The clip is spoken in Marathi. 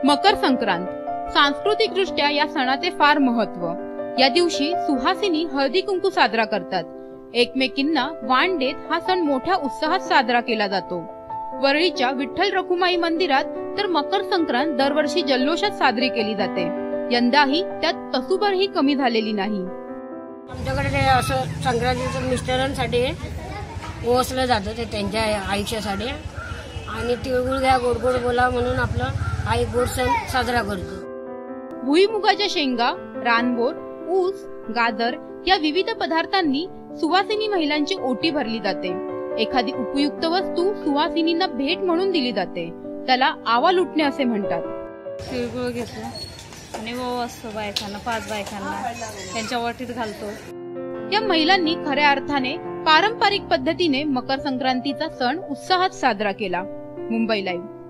मकर संक्रांत सांस्कृतिकदृष्ट्या या सणाचे फार महत्व। या दिवशी सुहासिनी हळदी कुंकू साजरा करतात। एकमेकींना वाण देत हा सण मोठ्या उत्साहात साजरा केला जातो। वरळीच्या विठ्ठल रखुमाई मंदिरात तर मकर संक्रांत दरवर्षी जल्लोषात साजरी केली जाते। यंदाही त्यात तसूभरही कमी झालेली नाही। आमच्याकडे असं संक्रांतीचं मिस्टरांसाठी ओसलं जातं, ते त्यांच्या आयुष्यासाठी, आणि तिळगुळ घ्या गोड गोड बोला म्हणून आपला हा एक गोड सण साजरा करतो। भुईमुगाच्या शेंगा, रानबोर, ऊस, गाजर या विविध पदार्थांनी सुवासिनी महिलांची ओटी भरली जाते। एखादी उपयुक्त वस्तू सुवासिनींना भेट म्हणून दिली जाते, त्याला आवा लुटणे असे म्हणतात। तिळगुळ घेतो आणि ओव असतो बायकांना, 5 बायकांना त्यांच्या वाटीत घालतो। या महिलांनी खऱ्या अर्थाने पारंपरिक पद्धतीने मकर संक्रांतीचा सण उत्साहात साजरा केला। मुंबई लाईव्ह।